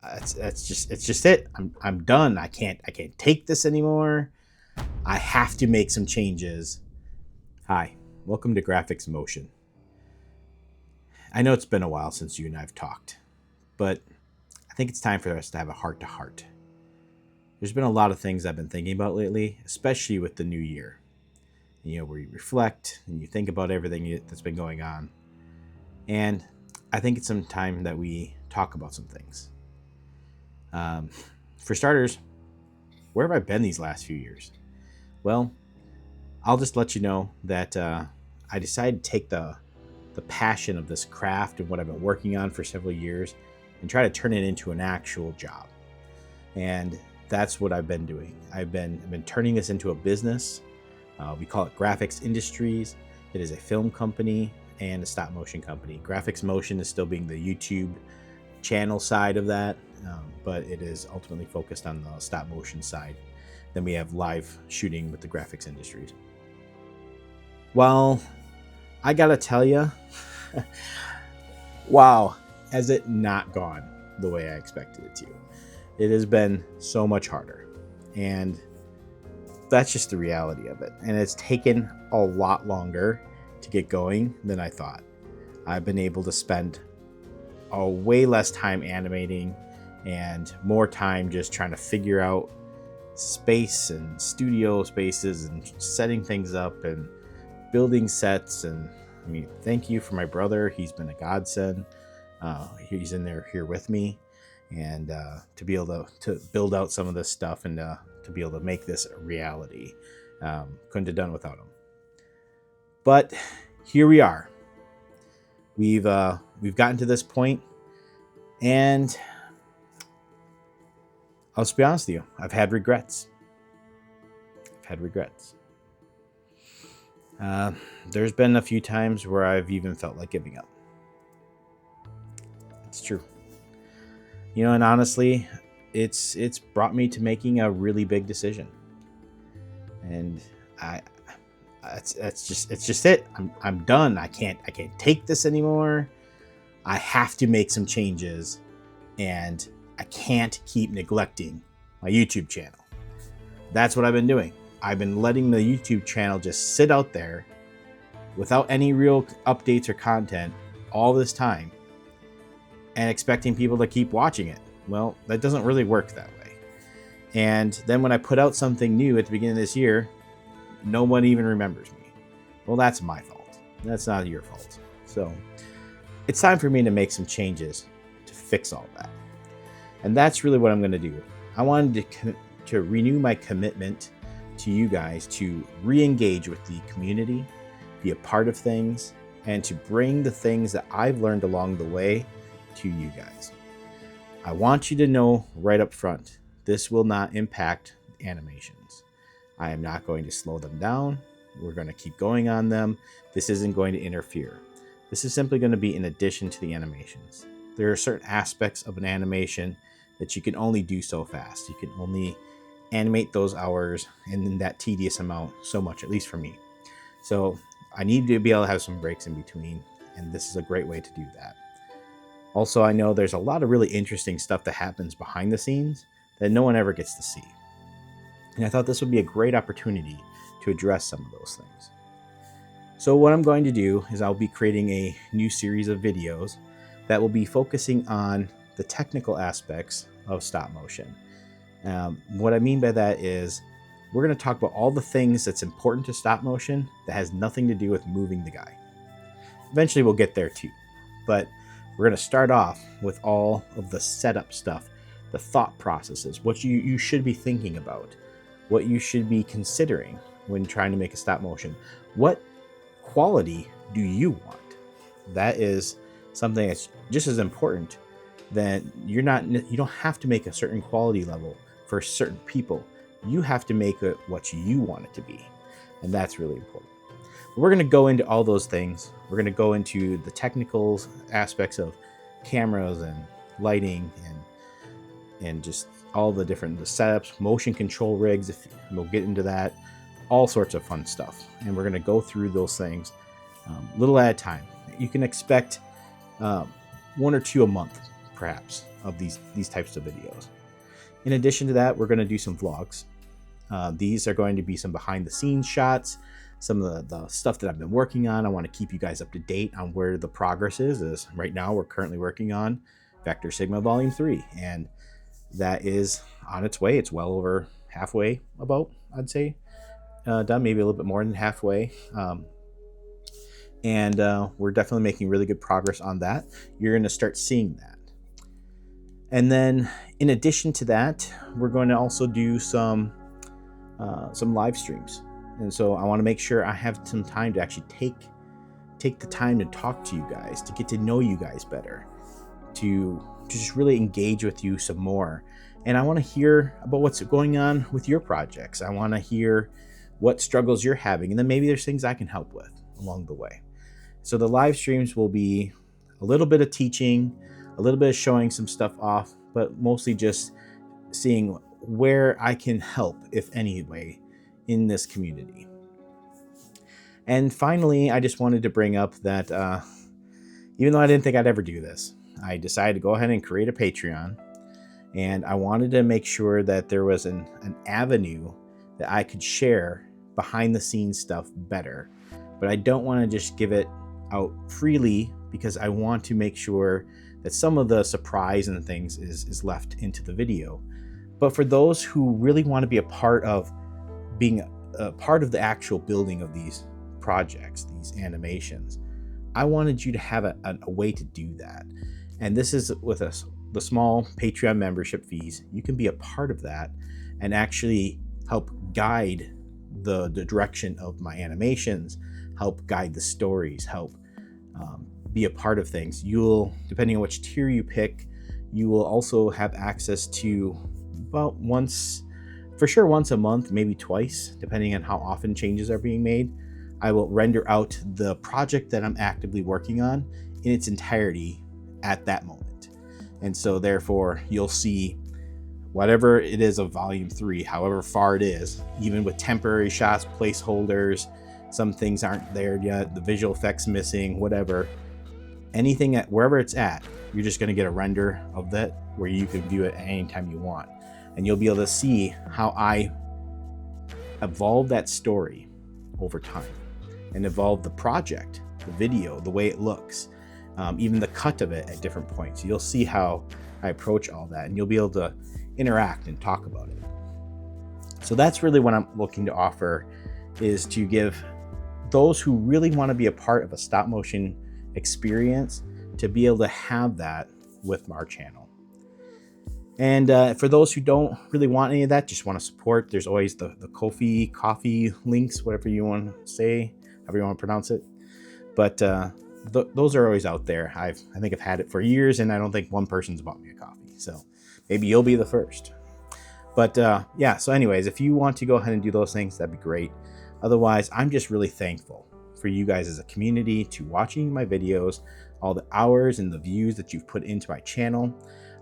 It's just it. I'm done. I can't take this anymore. I have to make some changes. Hi, welcome to Graf-X Motion. I know it's been a while since you and I've talked, but I think it's time for us to have a heart to heart. There's been a lot of things I've been thinking about lately, especially with the new year. Where you reflect and you think about everything that's been going on. And I think it's some time that we talk about some things. Um, for starters, where have I been these last few years? Well, I'll just let you know that I decided to take the passion of this craft and what I've been working on for several years and try to turn it into an actual job. And that's what I've been doing. I've been turning this into a business. We call it Graf-X Industries. It is a film company and a stop motion company. Graf-X Motion is still being the YouTube channel side of that, but it is ultimately focused on the stop motion side. Then we have live shooting with the Graf-X Industries. Well, I gotta tell you, wow, has it not gone the way I expected it to? It has been so much harder, and that's just the reality of it. And it's taken a lot longer to get going than I thought. I've been able to spend a way less time animating and more time just trying to figure out space and studio spaces and setting things up and building sets. And I mean, thank you for my brother. He's been a godsend. He's in there here with me, and to be able to build out some of this stuff and to be able to make this a reality. Couldn't have done without him. But here we are. We've gotten to this point, and I'll just be honest with you. I've had regrets. There's been a few times where I've even felt like giving up. It's true. And honestly, it's brought me to making a really big decision. And it's just it. I'm done. I can't take this anymore. I have to make some changes, and I can't keep neglecting my YouTube channel. That's what I've been doing. I've been letting the YouTube channel just sit out there without any real updates or content all this time and expecting people to keep watching it. Well, that doesn't really work that way. And then when I put out something new at the beginning of this year, no one even remembers me. Well, that's my fault. That's not your fault. So it's time for me to make some changes to fix all that. And that's really what I'm going to do. I wanted to renew my commitment to you guys to re-engage with the community, be a part of things, and to bring the things that I've learned along the way to you guys. I want you to know right up front, this will not impact animations. I am not going to slow them down. We're going to keep going on them. This isn't going to interfere. This is simply going to be in addition to the animations. There are certain aspects of an animation that you can only do so fast. You can only animate those hours and in that tedious amount so much, at least for me. So I need to be able to have some breaks in between, and this is a great way to do that. Also, I know there's a lot of really interesting stuff that happens behind the scenes that no one ever gets to see. And I thought this would be a great opportunity to address some of those things. So what I'm going to do is I'll be creating a new series of videos that will be focusing on the technical aspects of stop motion. What I mean by that is we're going to talk about all the things that's important to stop motion that has nothing to do with moving the guy. Eventually we'll get there too, but we're going to start off with all of the setup stuff, the thought processes, what you should be thinking about, what you should be considering when trying to make a stop motion. What quality do you want? That is something that's just as important. That you don't have to make a certain quality level for certain people. You have to make it what you want it to be, and that's really important. We're going to go into all those things. We're going to go into the technical aspects of cameras and lighting and just all the different setups, motion control rigs. We'll get into that, all sorts of fun stuff, and we're going to go through those things little at a time. You can expect 1 or 2 a month, perhaps. of these types of videos. In addition to that, we're going to do some vlogs. These are going to be some behind the scenes shots, some of the stuff that I've been working on. I want to keep you guys up to date on where the progress is. Right now, we're currently working on Vector Sigma Volume 3, and that is on its way. It's well over halfway, about, I'd say, done, maybe a little bit more than halfway. And we're definitely making really good progress on that. You're going to start seeing that. And then in addition to that, we're going to also do some live streams. And so I want to make sure I have some time to actually take the time to talk to you guys, to get to know you guys better, to just really engage with you some more. And I want to hear about what's going on with your projects. I want to hear what struggles you're having, and then maybe there's things I can help with along the way. So the live streams will be a little bit of teaching, a little bit of showing some stuff off, but mostly just seeing where I can help, if any way, in this community. And finally, I just wanted to bring up that even though I didn't think I'd ever do this, I decided to go ahead and create a Patreon. And I wanted to make sure that there was an avenue that I could share behind the scenes stuff better. But I don't want to just give it out freely, because I want to make sure that some of the surprise and things is left into the video. But for those who really want to be a part of being a part of the actual building of these projects, these animations, I wanted you to have a way to do that. And this is with us, the small Patreon membership fees. You can be a part of that and actually help guide the direction of my animations, help guide the stories, help be a part of things. You'll, depending on which tier you pick, you will also have access to about once a month, maybe twice, depending on how often changes are being made. I will render out the project that I'm actively working on in its entirety at that moment. And so therefore you'll see whatever it is of volume 3, however far it is, even with temporary shots, placeholders, some things aren't there yet, the visual effects missing, whatever, anything at wherever it's at, you're just going to get a render of that where you can view it at any time you want. And you'll be able to see how I evolve that story over time and evolve the project, the video, the way it looks, even the cut of it at different points. You'll see how I approach all that, and you'll be able to interact and talk about it. So that's really what I'm looking to offer, is to give those who really want to be a part of a stop motion experience to be able to have that with our channel. And for those who don't really want any of that, just want to support, there's always the Ko-fi, coffee links, whatever you want to say, however you want to pronounce it. But those are always out there. I think I've had it for years, and I don't think one person's bought me a coffee. So maybe you'll be the first. But yeah, so anyways, if you want to go ahead and do those things, that'd be great. Otherwise, I'm just really thankful for you guys as a community, to watching my videos, all the hours and the views that you've put into my channel.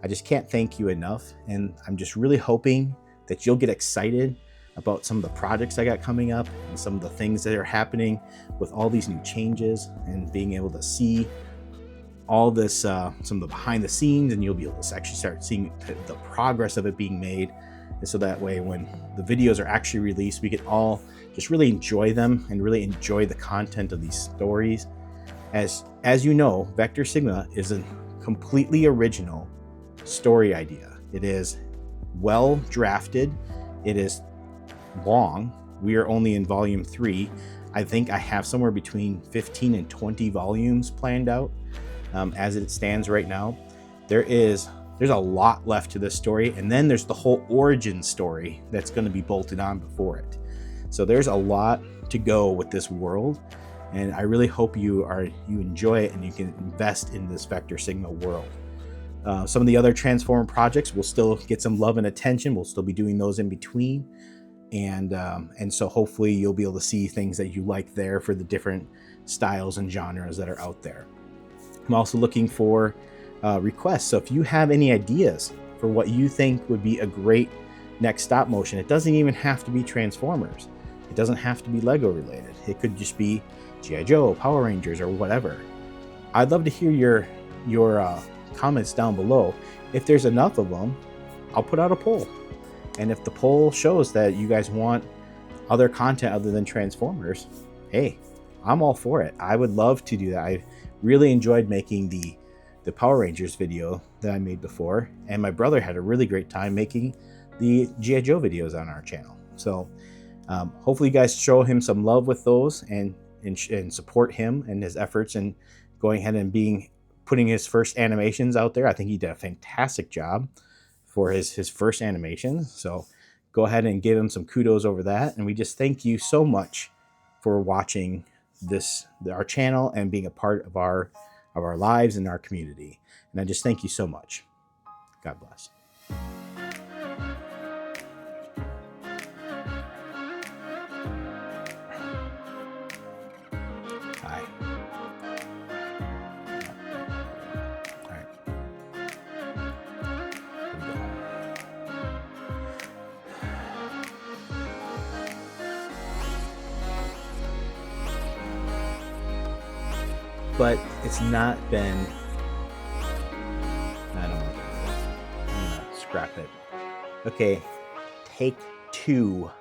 I just can't thank you enough. And I'm just really hoping that you'll get excited about some of the projects I got coming up and some of the things that are happening with all these new changes, and being able to see all this, some of the behind the scenes, and you'll be able to actually start seeing the progress of it being made. And so that way, when the videos are actually released, we can all just really enjoy them and really enjoy the content of these stories. As you know, Vector Sigma is a completely original story idea. It is well drafted. It is long. We are only in volume 3. I think I have somewhere between 15 and 20 volumes planned out as it stands right now. There's a lot left to this story, and then there's the whole origin story that's going to be bolted on before it. So there's a lot to go with this world, and I really hope you enjoy it and you can invest in this Vector Sigma world. Some of the other Transformer projects will still get some love and attention. We'll still be doing those in between, and so hopefully you'll be able to see things that you like there for the different styles and genres that are out there. I'm also looking for requests. So if you have any ideas for what you think would be a great next stop motion, it doesn't even have to be Transformers. It doesn't have to be Lego related. It could just be G.I. Joe, Power Rangers, or whatever. I'd love to hear your comments down below. If there's enough of them, I'll put out a poll. And if the poll shows that you guys want other content other than Transformers, hey, I'm all for it. I would love to do that. I really enjoyed making the Power Rangers video that I made before, and my brother had a really great time making the G.I. Joe videos on our channel. So hopefully you guys show him some love with those and support him and his efforts in going ahead and putting his first animations out there. I think he did a fantastic job for his first animation. So go ahead and give him some kudos over that. And we just thank you so much for watching our channel and being a part of our lives and our community. And I just thank you so much. God bless. Hi. All right. Here we go. But it's not been, I don't want to do this. I'm gonna scrap it. Okay, take 2.